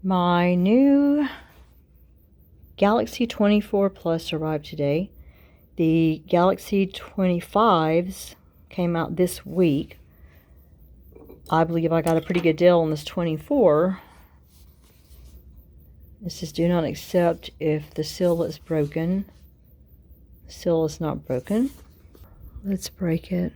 My new Galaxy 24 Plus arrived today. The Galaxy 25s came out this week. I believe I got a pretty good deal on this 24. This says do not accept if the seal is broken. The seal is not broken. Let's break it.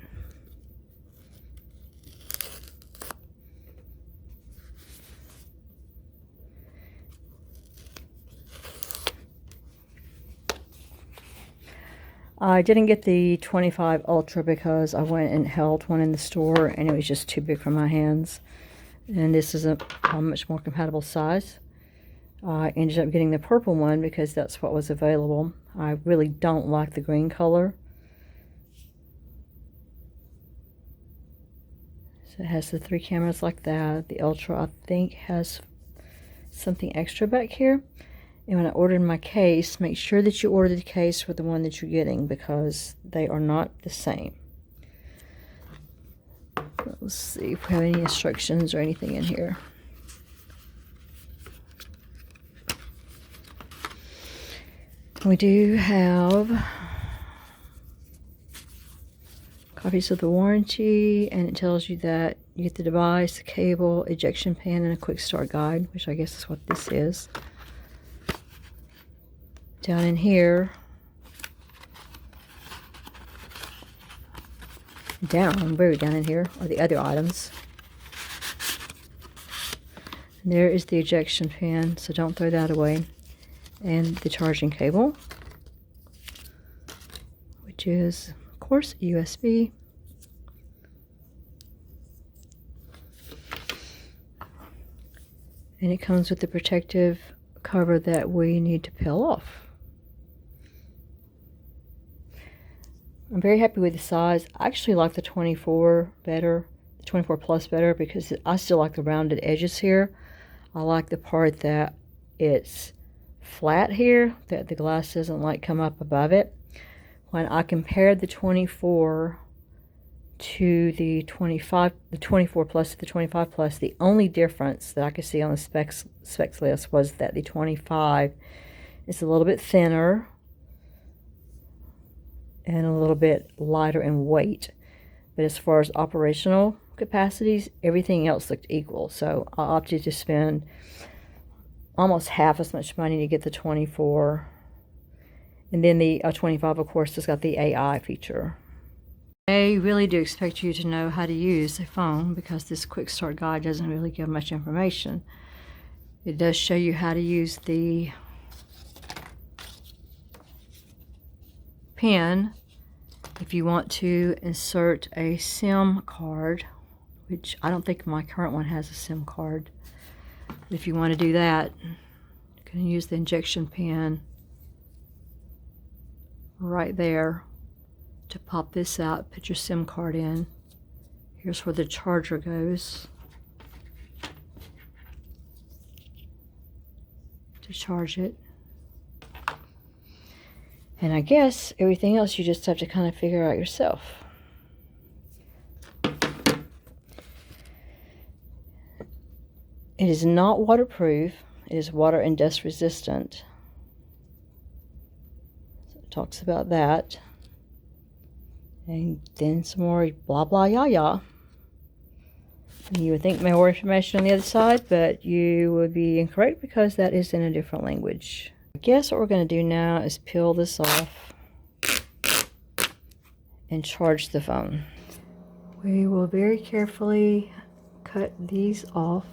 I didn't get the 25 Ultra because I went and held one in the store and it was just too big for my hands. And this is a much more compatible size. I ended up getting the purple one because that's what was available. I really don't like the green color. So it has the 3 cameras like that. The Ultra, I think, has something extra back here. And when I ordered my case, make sure that you order the case with the one that you're getting because they are not the same. Let's see if we have any instructions or anything in here. We do have copies of the warranty, and it tells you that you get the device, the cable, ejection pan, and a quick start guide, which I guess is what this is. Down in here, very down in here, are the other items. And there is the ejection pan, so don't throw that away. And the charging cable, which is, of course, USB. And it comes with the protective cover that we need to peel off. I'm very happy with the size. I actually like the 24 better, the 24 Plus better, because I still like the rounded edges here. I like the part that it's flat here, that the glass doesn't like come up above it. When I compared the 24 to the 25, the 24 Plus to the 25 Plus, the only difference that I could see on the specs list was that the 25 is a little bit thinner and a little bit lighter in weight. But as far as operational capacities, everything else looked equal. So I opted to spend almost half as much money to get the 24. And then the 25, of course, has got the AI feature. They really do expect you to know how to use a phone because this quick start guide doesn't really give much information. It does show you how to use the pen if you want to insert a SIM card, which I don't think my current one has a SIM card. If you want to do that, you can use the injection pen right there to pop this out, put your SIM card in. Here's where the charger goes to charge it. And I guess everything else you just have to kind of figure out yourself. It is not waterproof. It is water and dust resistant. So it talks about that. And then some more blah blah yah. You would think more information on the other side, but you would be incorrect because that is in a different language. I guess what we're going to do now is peel this off and charge the phone. We will very carefully cut these off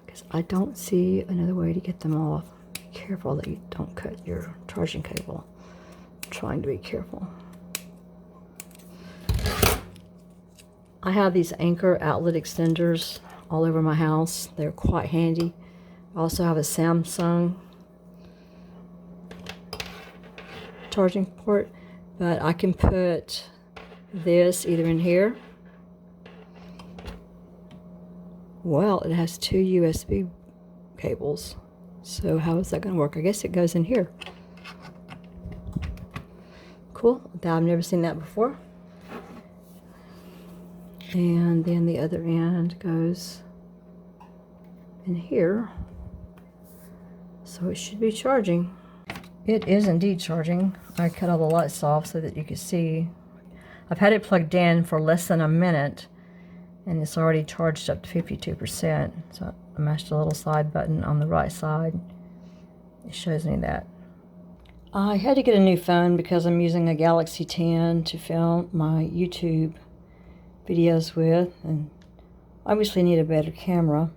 because I don't see another way to get them off. Be careful that you don't cut your charging cable. I'm trying to be careful. I have these Anchor outlet extenders all over my house. They're quite handy. I also have a Samsung charging port, but I can put this either in here. Well, it has 2 USB cables. So how is that going to work? I guess it goes in here. Cool. I've never seen that before. And then the other end goes in here. So it should be charging. It is indeed charging. I cut all the lights off so that you can see. I've had it plugged in for less than a minute, and it's already charged up to 52%. So I mashed the little side button on the right side. It shows me that. I had to get a new phone because I'm using a Galaxy 10 to film my YouTube videos with, and obviously need a better camera.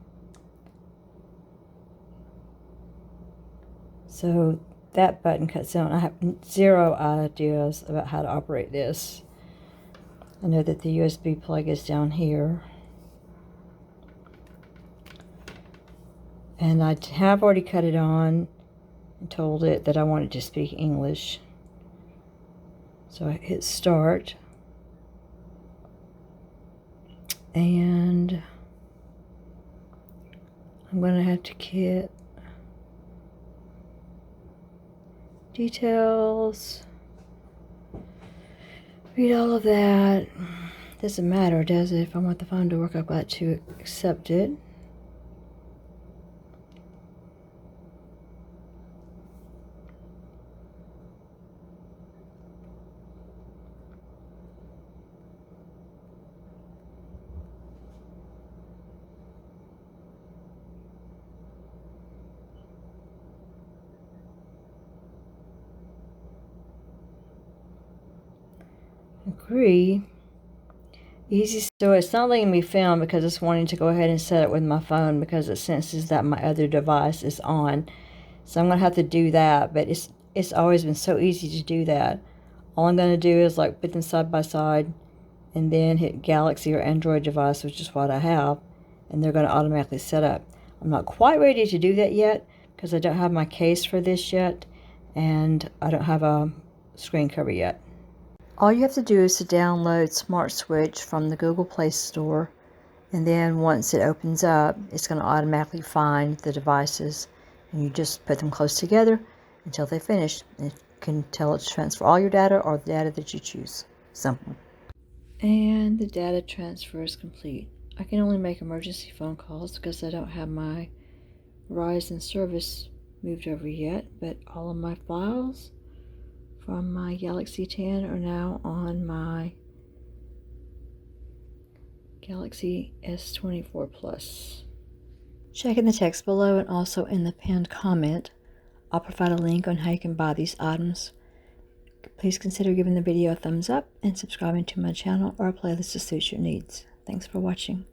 So that button cuts down. I have zero ideas about how to operate this. I know that the USB plug is down here. And I have already cut it on and told it that I wanted to speak English. So I hit start. And I'm going to have to get details. Read all of that. Doesn't matter, does it? If I want the phone to work, I've got to accept it. Agree. Easy. So it's not letting me film because it's wanting to go ahead and set it with my phone because it senses that my other device is on. So I'm going to have to do that, but it's always been so easy to do that. All I'm going to do is like put them side by side and then hit Galaxy or Android device, which is what I have, and they're going to automatically set up. I'm not quite ready to do that yet because I don't have my case for this yet, and I don't have a screen cover yet. All you have to do is to download Smart Switch from the Google Play Store, and then once it opens up, it's going to automatically find the devices, and you just put them close together until they finish. And you can tell it to transfer all your data or the data that you choose. Simple. And the data transfer is complete. I can only make emergency phone calls because I don't have my Verizon service moved over yet, but all of my files from my Galaxy 10 are now on my Galaxy S24 Plus. Check in the text below and also in the pinned comment. I'll provide a link on how you can buy these items. Please consider giving the video a thumbs up and subscribing to my channel or a playlist to suit your needs. Thanks for watching.